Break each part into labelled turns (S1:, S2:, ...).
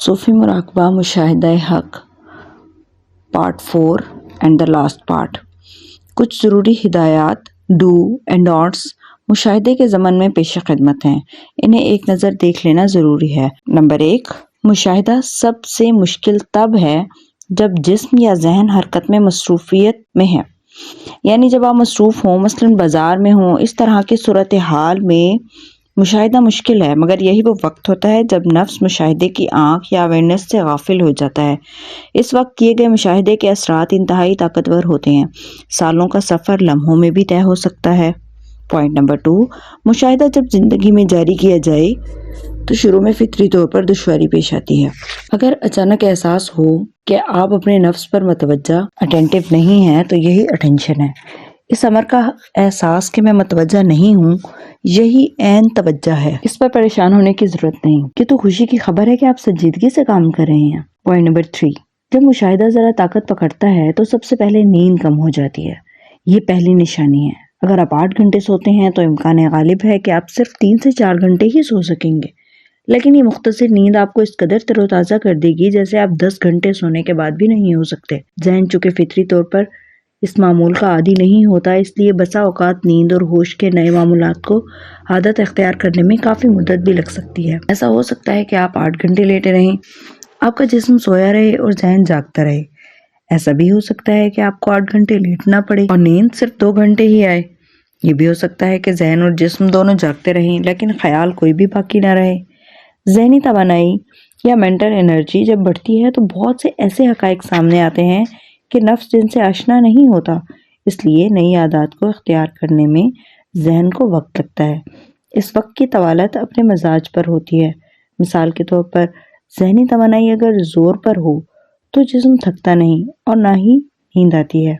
S1: صوفی مراقبہ مشاہدہ حق part 4 and the last part. کچھ ضروری ہدایات ڈو اینڈ ڈونٹس مشاہدے کے ضمن میں پیش خدمت ہیں، انہیں ایک نظر دیکھ لینا ضروری ہے۔ نمبر 1، مشاہدہ سب سے مشکل تب ہے جب جسم یا ذہن حرکت میں مصروفیت میں ہے، یعنی جب آپ مصروف ہوں، مثلاً بازار میں ہوں۔ اس طرح کی صورتحال میں مشاہدہ مشکل ہے، مگر یہی وہ وقت ہوتا ہے جب نفس مشاہدے کی آنکھ یا اویئرنس سے غافل ہو جاتا ہے۔ اس وقت کیے گئے مشاہدے کے اثرات انتہائی طاقتور ہوتے ہیں، سالوں کا سفر لمحوں میں بھی طے ہو سکتا ہے۔ پوائنٹ نمبر 2، مشاہدہ جب زندگی میں جاری کیا جائے تو شروع میں فطری طور پر دشواری پیش آتی ہے۔ اگر اچانک احساس ہو کہ آپ اپنے نفس پر متوجہ اٹینٹیو نہیں ہیں تو یہی اٹینشن ہے۔ اس امر کا احساس کہ میں متوجہ نہیں ہوں، یہی عین توجہ ہے۔ اس پر پریشان ہونے کی ضرورت نہیں، یہ تو خوشی کی خبر ہے کہ آپ سنجیدگی سے کام کر رہے ہیں۔ پوائنٹ نمبر 3، جب مشاہدہ ذرا طاقت پکڑتا ہے تو سب سے پہلے نیند کم ہو جاتی ہے، یہ پہلی نشانی ہے۔ اگر آپ 8 گھنٹے سوتے ہیں تو امکان غالب ہے کہ آپ صرف 3 سے 4 گھنٹے ہی سو سکیں گے، لیکن یہ مختصر نیند آپ کو اس قدر تر و تازہ کر دے گی جیسے آپ 10 گھنٹے سونے کے بعد بھی نہیں ہو سکتے۔ ذہن چونکہ فطری طور پر اس معمول کا عادی نہیں ہوتا، اس لیے بسا اوقات نیند اور ہوش کے نئے معمولات کو عادت اختیار کرنے میں کافی مدت بھی لگ سکتی ہے۔ ایسا ہو سکتا ہے کہ آپ 8 گھنٹے لیٹے رہیں، آپ کا جسم سویا رہے اور ذہن جاگتا رہے۔ ایسا بھی ہو سکتا ہے کہ آپ کو 8 گھنٹے لیٹنا پڑے اور نیند صرف 2 گھنٹے ہی آئے۔ یہ بھی ہو سکتا ہے کہ ذہن اور جسم دونوں جاگتے رہیں لیکن خیال کوئی بھی باقی نہ رہے۔ ذہنی توانائی یا مینٹل انرجی جب بڑھتی ہے تو بہت سے ایسے حقائق سامنے آتے ہیں کہ نفس جن سے آشنا نہیں ہوتا، اس لیے نئی عادات کو اختیار کرنے میں ذہن کو وقت لگتا ہے۔ اس وقت کی طوالت اپنے مزاج پر ہوتی ہے۔ مثال کے طور پر ذہنی توانائی اگر زور پر ہو تو جسم تھکتا نہیں اور نہ ہی نیند آتی ہے۔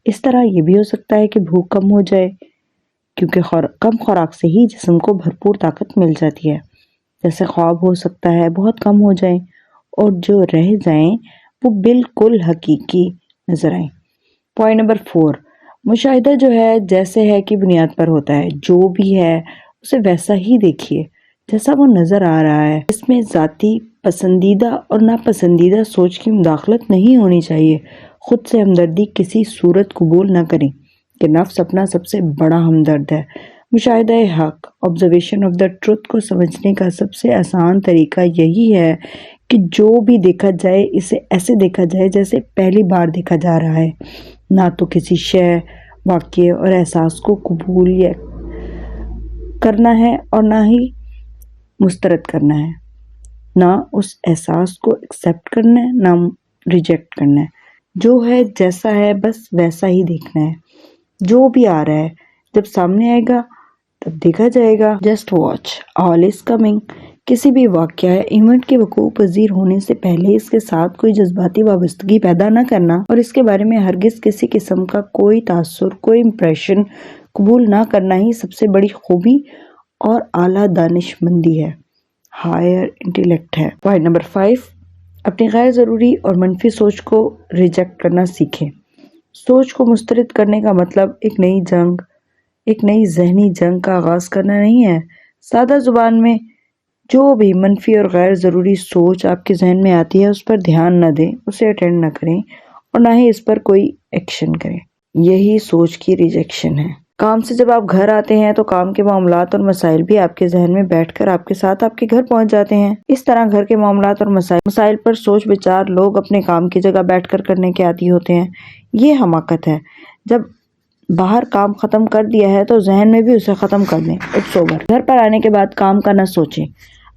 S1: اس طرح یہ بھی ہو سکتا ہے کہ بھوک کم ہو جائے، کیونکہ کم خوراک سے ہی جسم کو بھرپور طاقت مل جاتی ہے۔ جیسے خواب ہو سکتا ہے بہت کم ہو جائیں اور جو رہ جائیں وہ بالکل حقیقی نظر آئیں۔ پوائنٹ نمبر 4، مشاہدہ جو ہے جیسے ہے کی بنیاد پر ہوتا ہے، جو بھی ہے اسے ویسا ہی دیکھیے جیسا وہ نظر آ رہا ہے۔ اس میں ذاتی پسندیدہ اور ناپسندیدہ سوچ کی مداخلت نہیں ہونی چاہیے۔ خود سے ہمدردی کسی صورت قبول نہ کریں کہ نفس اپنا سب سے بڑا ہمدرد ہے۔ مشاہدہ حق آبزرویشن آف دا ٹروتھ کو سمجھنے کا سب سے آسان طریقہ یہی ہے کہ جو بھی دیکھا جائے اسے ایسے دیکھا جائے جیسے پہلی بار دیکھا جا رہا ہے، نہ تو کسی شے، واقعے اور احساس کو قبول کرنا ہے اور نہ ہی مسترد کرنا ہے، نہ اس احساس کو ایکسیپٹ کرنا ہے نہ ریجیکٹ کرنا ہے۔ جو ہے جیسا ہے بس ویسا ہی دیکھنا ہے۔ جو بھی آ رہا ہے جب سامنے آئے گا تب دیکھا جائے گا۔ Just watch all is coming. کسی بھی واقعہ یا ایونٹ کے وقوع پذیر ہونے سے پہلے اس کے ساتھ کوئی جذباتی وابستگی پیدا نہ کرنا اور اس کے بارے میں ہرگز کسی قسم کا کوئی تاثر، کوئی امپریشن قبول نہ کرنا ہی سب سے بڑی خوبی اور اعلیٰ دانش مندی ہے، ہائر انٹیلیکٹ ہے۔ پوائنٹ نمبر 5، اپنی غیر ضروری اور منفی سوچ کو ریجیکٹ کرنا سیکھیں۔ سوچ کو مسترد کرنے کا مطلب ایک نئی ذہنی جنگ کا آغاز کرنا نہیں ہے۔ سادہ زبان میں جو بھی منفی اور غیر ضروری سوچ آپ کے ذہن میں آتی ہے اس پر دھیان نہ دیں، اسے اٹینڈ نہ کریں اور نہ ہی اس پر کوئی ایکشن کریں۔ یہی سوچ کی ریجیکشن ہے۔ کام سے جب آپ گھر آتے ہیں تو کام کے معاملات اور مسائل بھی آپ کے ذہن میں بیٹھ کر آپ کے ساتھ آپ کے گھر پہنچ جاتے ہیں۔ اس طرح گھر کے معاملات اور مسائل پر سوچ بچار لوگ اپنے کام کی جگہ بیٹھ کر کرنے کے عادی ہوتے ہیں۔ یہ حماقت ہے۔ جب باہر کام ختم کر دیا ہے تو ذہن میں بھی اسے ختم کر دیں۔ It's over. گھر پر آنے کے بعد کام کا نہ سوچیں۔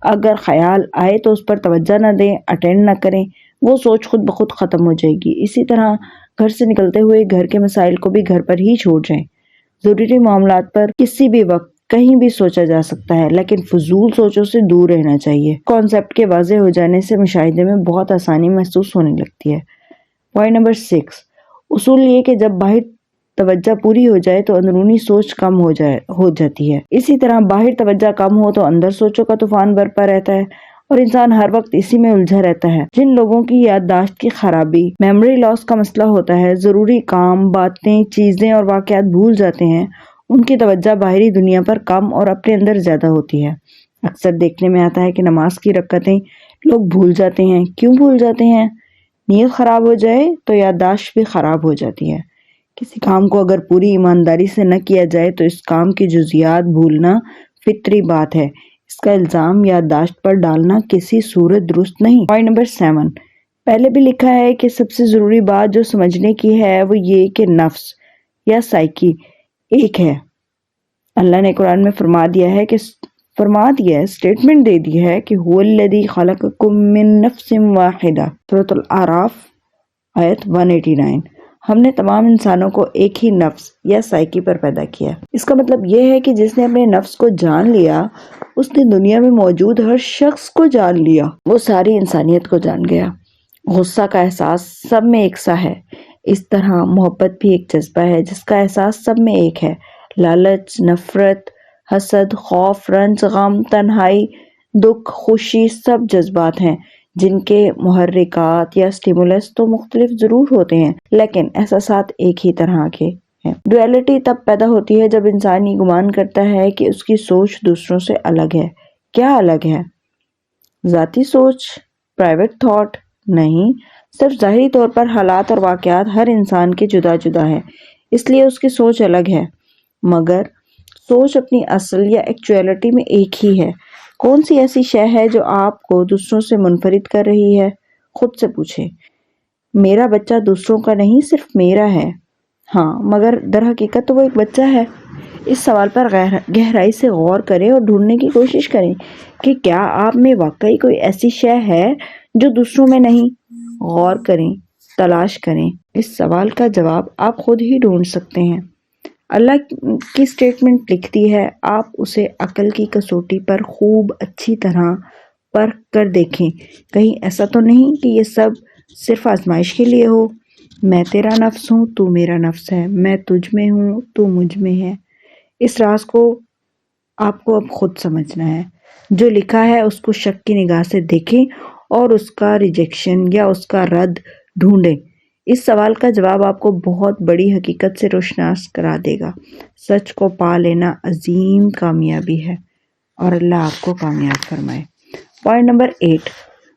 S1: اگر خیال آئے تو اس پر توجہ نہ دیں، اٹینڈ نہ کریں، وہ سوچ خود بخود ختم ہو جائے گی۔ اسی طرح گھر سے نکلتے ہوئے گھر کے مسائل کو بھی گھر پر ہی چھوڑ جائیں۔ ضروری معاملات پر کسی بھی وقت کہیں بھی سوچا جا سکتا ہے، لیکن فضول سوچوں سے دور رہنا چاہیے۔ کانسیپٹ کے واضح ہو جانے سے مشاہدے میں بہت آسانی محسوس ہونے لگتی ہے۔ پوائنٹ نمبر 6، اصول یہ کہ جب باہر توجہ پوری ہو جائے تو اندرونی سوچ کم ہو جاتی ہے۔ اسی طرح باہر توجہ کم ہو تو اندر سوچوں کا طوفان برپا رہتا ہے اور انسان ہر وقت اسی میں الجھا رہتا ہے۔ جن لوگوں کی یادداشت کی خرابی، میموری لاس کا مسئلہ ہوتا ہے، ضروری کام، باتیں، چیزیں اور واقعات بھول جاتے ہیں، ان کی توجہ باہری دنیا پر کم اور اپنے اندر زیادہ ہوتی ہے۔ اکثر دیکھنے میں آتا ہے کہ نماز کی رکعتیں لوگ بھول جاتے ہیں۔ کیوں بھول جاتے ہیں؟ نیت خراب ہو جائے تو یادداشت بھی خراب ہو جاتی ہے۔ کسی کام کو اگر پوری ایمانداری سے نہ کیا جائے تو اس کام کی جزیات بھولنا فطری بات ہے۔ اس کا الزام یادداشت پر ڈالنا کسی صورت درست نہیں۔ پوائنٹ نمبر 7، پہلے بھی لکھا ہے کہ سب سے ضروری بات جو سمجھنے کی ہے وہ یہ کہ نفس یا سائیکی ایک ہے۔ اللہ نے قرآن میں فرما دیا ہے، اسٹیٹمنٹ دے دی ہے کہ هو الذی خلقکم من نفس واحدہ، سورۃ الاعراف آیت 189۔ ہم نے تمام انسانوں کو ایک ہی نفس یا سائیکی پر پیدا کیا۔ اس کا مطلب یہ ہے کہ جس نے اپنے نفس کو جان لیا اس نے دنیا میں موجود ہر شخص کو جان لیا، وہ ساری انسانیت کو جان گیا۔ غصہ کا احساس سب میں یکساں ہے، اس طرح محبت بھی ایک جذبہ ہے جس کا احساس سب میں ایک ہے۔ لالچ، نفرت، حسد، خوف، رنج، غم، تنہائی، دکھ، خوشی سب جذبات ہیں جن کے محرکات یا سٹیمولس تو مختلف ضرور ہوتے ہیں لیکن احساسات ایک ہی طرح کے ہیں۔ ڈویلٹی تب پیدا ہوتی ہے جب انسان یہ گمان کرتا ہے کہ اس کی سوچ دوسروں سے الگ ہے۔ کیا الگ ہے؟ ذاتی سوچ، پرائیویٹ تھاٹ؟ نہیں، صرف ظاہری طور پر حالات اور واقعات ہر انسان کے جدا جدا ہیں، اس لیے اس کی سوچ الگ ہے، مگر سوچ اپنی اصل یا ایکچویلٹی میں ایک ہی ہے۔ کون سی ایسی شے ہے جو آپ کو دوسروں سے منفرد کر رہی ہے؟ خود سے پوچھیں۔ میرا بچہ دوسروں کا نہیں، صرف میرا ہے۔ ہاں، مگر در حقیقت تو وہ ایک بچہ ہے۔ اس سوال پر گہرائی سے غور کریں اور ڈھونڈنے کی کوشش کریں کہ کیا آپ میں واقعی کوئی ایسی شے ہے جو دوسروں میں نہیں۔ غور کریں، تلاش کریں۔ اس سوال کا جواب آپ خود ہی ڈھونڈ سکتے ہیں۔ اللہ کی سٹیٹمنٹ لکھتی ہے، آپ اسے عقل کی کسوٹی پر خوب اچھی طرح پرکھ کر دیکھیں، کہیں ایسا تو نہیں کہ یہ سب صرف آزمائش کے لیے ہو۔ میں تیرا نفس ہوں، تو میرا نفس ہے، میں تجھ میں ہوں، تو مجھ میں ہے۔ اس راز کو آپ کو اب خود سمجھنا ہے۔ جو لکھا ہے اس کو شک کی نگاہ سے دیکھیں اور اس کا ریجیکشن یا اس کا رد ڈھونڈیں۔ اس سوال کا جواب آپ کو بہت بڑی حقیقت سے روشناس کرا دے گا۔ سچ کو پا لینا عظیم کامیابی ہے اور اللہ آپ کو کامیاب فرمائے۔ پوائنٹ نمبر 8،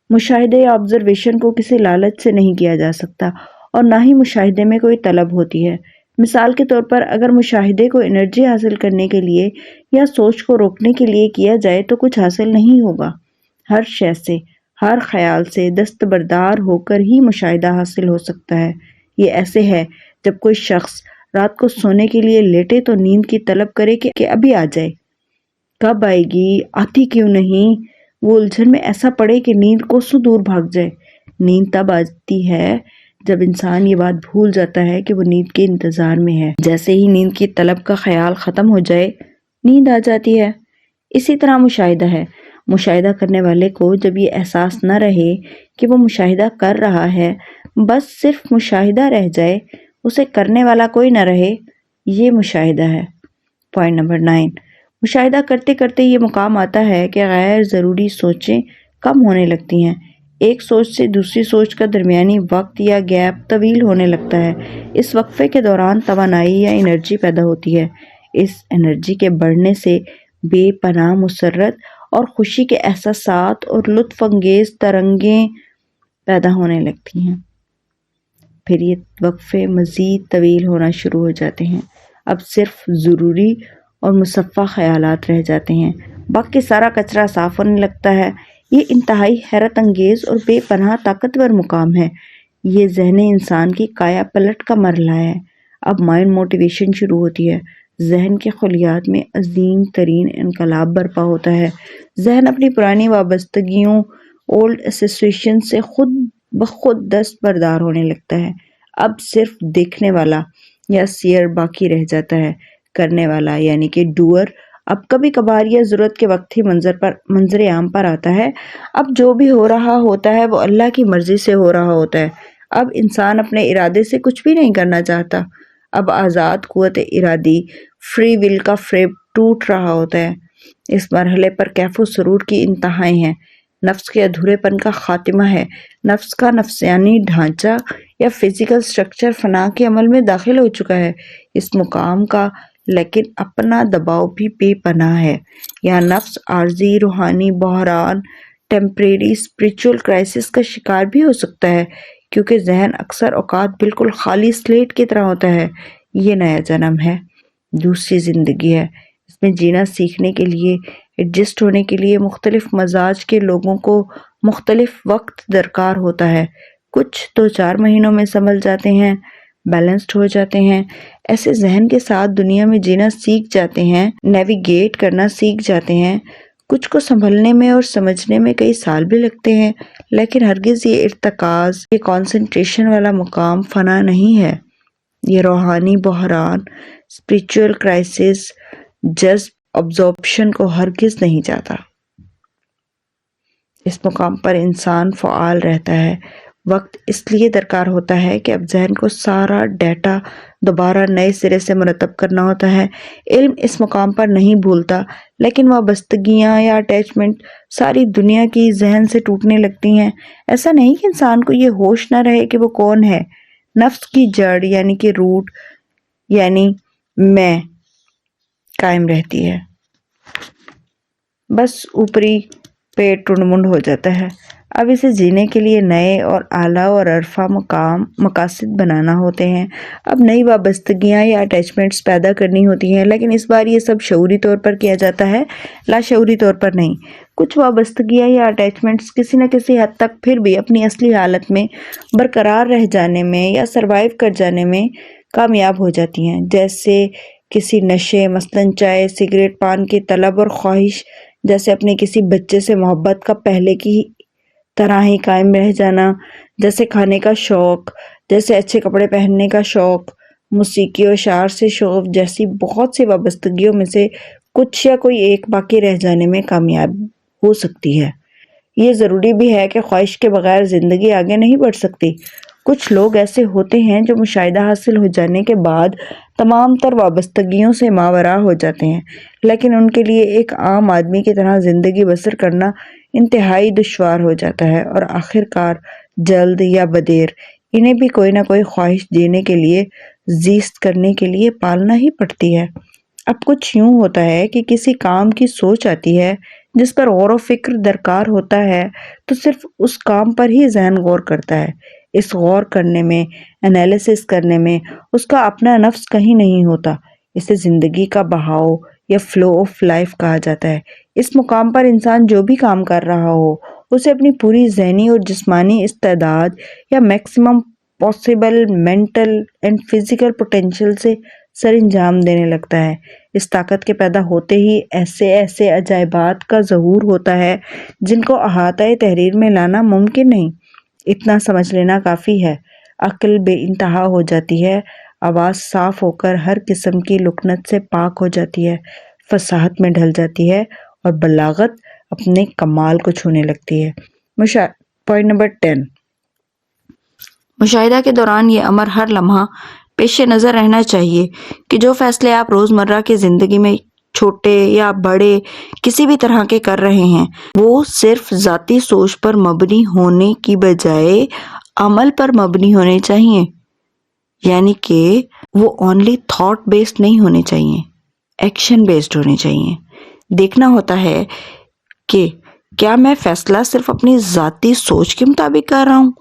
S1: مشاہدے یا آبزرویشن کو کسی لالچ سے نہیں کیا جا سکتا اور نہ ہی مشاہدے میں کوئی طلب ہوتی ہے۔ مثال کے طور پر اگر مشاہدے کو انرجی حاصل کرنے کے لیے یا سوچ کو روکنے کے لیے کیا جائے تو کچھ حاصل نہیں ہوگا۔ ہر شے سے، ہر خیال سے دستبردار ہو کر ہی مشاہدہ حاصل ہو سکتا ہے۔ یہ ایسے ہے جب کوئی شخص رات کو سونے کے لیے لیٹے تو نیند کی طلب کرے کہ ابھی آ جائے، کب آئے گی، آتی کیوں نہیں، وہ الجھن میں ایسا پڑے کہ نیند کوسوں دور بھاگ جائے۔ نیند تب آتی ہے جب انسان یہ بات بھول جاتا ہے کہ وہ نیند کے انتظار میں ہے۔ جیسے ہی نیند کی طلب کا خیال ختم ہو جائے، نیند آ جاتی ہے۔ اسی طرح مشاہدہ ہے۔ مشاہدہ کرنے والے کو جب یہ احساس نہ رہے کہ وہ مشاہدہ کر رہا ہے، بس صرف مشاہدہ رہ جائے، اسے کرنے والا کوئی نہ رہے، یہ مشاہدہ ہے۔ پوائنٹ نمبر 9، مشاہدہ کرتے کرتے یہ مقام آتا ہے کہ غیر ضروری سوچیں کم ہونے لگتی ہیں۔ ایک سوچ سے دوسری سوچ کا درمیانی وقت یا گیپ طویل ہونے لگتا ہے۔ اس وقفے کے دوران توانائی یا انرجی پیدا ہوتی ہے۔ اس انرجی کے بڑھنے سے بے پناہ مسرت اور خوشی کے احساسات اور لطف انگیز ترنگیں پیدا ہونے لگتی ہیں۔ پھر یہ وقفے مزید طویل ہونا شروع ہو جاتے ہیں۔ اب صرف ضروری اور مصفہ خیالات رہ جاتے ہیں، باقی سارا کچرا صاف ہونے لگتا ہے۔ یہ انتہائی حیرت انگیز اور بے پناہ طاقتور مقام ہے۔ یہ ذہن انسان کی کایا پلٹ کا مرحلہ ہے۔ اب مائنڈ موٹیویشن شروع ہوتی ہے۔ ذہن کے خلیات میں عظیم ترین انقلاب برپا ہوتا ہے۔ ذہن اپنی پرانی وابستگیوں، اولڈ ایسوسیشن سے خود بخود دستبردار ہونے لگتا ہے۔ اب صرف دیکھنے والا یا سیئر باقی رہ جاتا ہے۔ کرنے والا یعنی کہ ڈوئر اب کبھی کبھار یا ضرورت کے وقت ہی منظر عام پر آتا ہے۔ اب جو بھی ہو رہا ہوتا ہے وہ اللہ کی مرضی سے ہو رہا ہوتا ہے۔ اب انسان اپنے ارادے سے کچھ بھی نہیں کرنا چاہتا۔ اب آزاد قوت ارادی، فری ول کا فریب ٹوٹ رہا ہوتا ہے۔ اس مرحلے پر کیف و سرور کی انتہائیں ہیں۔ نفس کے ادھورے پن کا خاتمہ ہے۔ نفس کا نفسیانی ڈھانچہ یا فزیکل سٹرکچر فنا کے عمل میں داخل ہو چکا ہے۔ اس مقام کا لیکن اپنا دباؤ بھی بے پناہ ہے۔ یہاں نفس عارضی روحانی بحران ٹیمپریری اسپریچول کرائسس کا شکار بھی ہو سکتا ہے، کیونکہ ذہن اکثر اوقات بالکل خالی سلیٹ کی طرح ہوتا ہے۔ یہ نیا جنم ہے، دوسری زندگی ہے۔ اس میں جینا سیکھنے کے لیے، ایڈجسٹ ہونے کے لیے مختلف مزاج کے لوگوں کو مختلف وقت درکار ہوتا ہے۔ کچھ 2-4 مہینوں میں سنبھل جاتے ہیں، بیلنسڈ ہو جاتے ہیں، ایسے ذہن کے ساتھ دنیا میں جینا سیکھ جاتے ہیں، نیویگیٹ کرنا سیکھ جاتے ہیں۔ کچھ کو سنبھلنے میں اور سمجھنے میں کئی سال بھی لگتے ہیں، لیکن ہرگز یہ ارتکاز، یہ کانسنٹریشن والا مقام فنا نہیں ہے۔ یہ روحانی بحران، اسپریچول کرائسس، جذب ابزارپشن کو ہرگز نہیں جاتا۔ اس مقام پر انسان فعال رہتا ہے۔ وقت اس لیے درکار ہوتا ہے کہ اب ذہن کو سارا ڈیٹا دوبارہ نئے سرے سے مرتب کرنا ہوتا ہے۔ علم اس مقام پر نہیں بھولتا، لیکن وابستگیاں یا اٹیچمنٹ ساری دنیا کی ذہن سے ٹوٹنے لگتی ہیں۔ ایسا نہیں کہ انسان کو یہ ہوش نہ رہے کہ وہ کون ہے۔ نفس کی جڑ یعنی کہ روٹ یعنی میں قائم رہتی ہے، بس اوپری پیٹ ٹنڈ منڈ ہو جاتا ہے۔ اب اسے جینے کے لیے نئے اور اعلیٰ اور عرفہ مقاصد بنانا ہوتے ہیں۔ اب نئی وابستگیاں یا اٹیچمنٹس پیدا کرنی ہوتی ہیں، لیکن اس بار یہ سب شعوری طور پر کیا جاتا ہے، لاشعوری طور پر نہیں۔ کچھ وابستگیاں یا اٹیچمنٹس کسی نہ کسی حد تک پھر بھی اپنی اصلی حالت میں برقرار رہ جانے میں یا سروائیو کر جانے میں کامیاب ہو جاتی ہیں، جیسے کسی نشے، مثلاً چائے، سگریٹ، پان کی طلب اور خواہش، جیسے اپنے کسی بچے سے محبت کا پہلے کی طرح ہی قائم رہ جانا، جیسے کھانے کا شوق، جیسے اچھے کپڑے پہننے کا شوق، موسیقی اور شعر سے شوق جیسی بہت سی وابستگیوں میں سے کچھ یا کوئی ایک باقی رہ جانے میں کامیاب ہو سکتی ہے۔ یہ ضروری بھی ہے کہ خواہش کے بغیر زندگی آگے نہیں بڑھ سکتی۔ کچھ لوگ ایسے ہوتے ہیں جو مشاہدہ حاصل ہو جانے کے بعد تمام تر وابستگیوں سے ماورا ہو جاتے ہیں، لیکن ان کے لیے ایک عام آدمی کی طرح زندگی بسر کرنا انتہائی دشوار ہو جاتا ہے، اور آخر کار جلد یا بدیر انہیں بھی کوئی نہ کوئی خواہش جینے کے لیے، زیست کرنے کے لیے پالنا ہی پڑتی ہے۔ اب کچھ یوں ہوتا ہے کہ کسی کام کی سوچ آتی ہے جس پر غور و فکر درکار ہوتا ہے، تو صرف اس کام پر ہی ذہن غور کرتا ہے۔ اس غور کرنے میں، انالیسس کرنے میں اس کا اپنا نفس کہیں نہیں ہوتا۔ اسے زندگی کا بہاؤ یا فلو آف لائف کہا جاتا ہے۔ اس مقام پر انسان جو بھی کام کر رہا ہو، اسے اپنی پوری ذہنی اور جسمانی استعداد یا maximum possible mental and physical potential سے سر انجام دینے لگتا ہے۔ اس طاقت کے پیدا ہوتے ہی ایسے عجائبات کا ظہور ہوتا ہے جن کو احاطۂ تحریر میں لانا ممکن نہیں۔ اتنا سمجھ لینا کافی ہے۔ عقل بے انتہا ہو جاتی ہے، آواز صاف ہو کر ہر قسم کی لکنت سے پاک ہو جاتی ہے، فصاحت میں ڈھل جاتی ہے اور بلاغت اپنے کمال کو چھونے لگتی ہے۔ پوائنٹ نمبر 10، مشاہدہ کے دوران یہ امر ہر لمحہ پیش نظر رہنا چاہیے کہ جو فیصلے آپ روزمرہ کی زندگی میں چھوٹے یا بڑے کسی بھی طرح کے کر رہے ہیں، وہ صرف ذاتی سوچ پر مبنی ہونے کی بجائے عمل پر مبنی ہونے چاہیے، یعنی کہ وہ اونلی تھاٹ بیسڈ نہیں ہونے چاہیے، ایکشن بیسڈ ہونے چاہیے۔ دیکھنا ہوتا ہے کہ کیا میں فیصلہ صرف اپنی ذاتی سوچ کے مطابق کر رہا ہوں،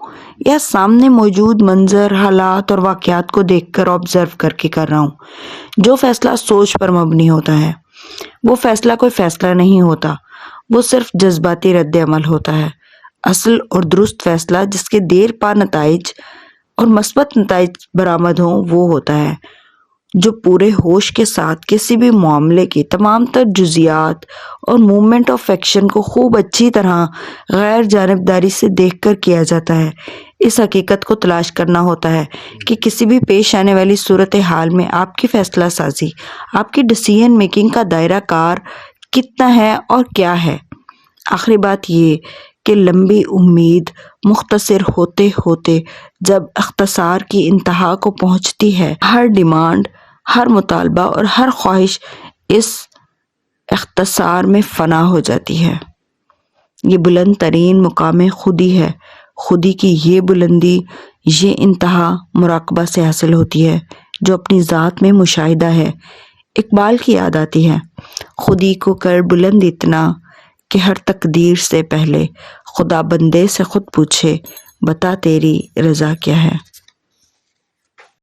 S1: یا سامنے موجود منظر، حالات اور واقعات کو دیکھ کر آبزرو کر کے کر رہا ہوں۔ جو فیصلہ سوچ پر مبنی ہوتا ہے، وہ فیصلہ کوئی فیصلہ نہیں ہوتا، وہ صرف جذباتی رد عمل ہوتا ہے۔ اصل اور درست فیصلہ جس کے دیر پا نتائج اور مثبت نتائج برآمد ہوں وہ ہوتا ہے جو پورے ہوش کے ساتھ کسی بھی معاملے کی تمام تر جزیات اور موومنٹ آف ایکشن کو خوب اچھی طرح غیر جانبداری سے دیکھ کر کیا جاتا ہے۔ اس حقیقت کو تلاش کرنا ہوتا ہے کہ کسی بھی پیش آنے والی صورتحال میں آپ کی فیصلہ سازی، آپ کی ڈیسیژن میکنگ کا دائرہ کار کتنا ہے اور کیا ہے۔ آخری بات یہ کہ لمبی امید مختصر ہوتے ہوتے جب اختصار کی انتہا کو پہنچتی ہے، ہر ڈیمانڈ، ہر مطالبہ اور ہر خواہش اس اختصار میں فنا ہو جاتی ہے۔ یہ بلند ترین مقام خودی ہے۔ خودی کی یہ بلندی، یہ انتہا مراقبہ سے حاصل ہوتی ہے جو اپنی ذات میں مشاہدہ ہے۔ اقبال کی یاد آتی ہے، خودی کو کر بلند اتنا کہ ہر تقدیر سے پہلے خدا بندے سے خود پوچھے بتا تیری رضا کیا ہے۔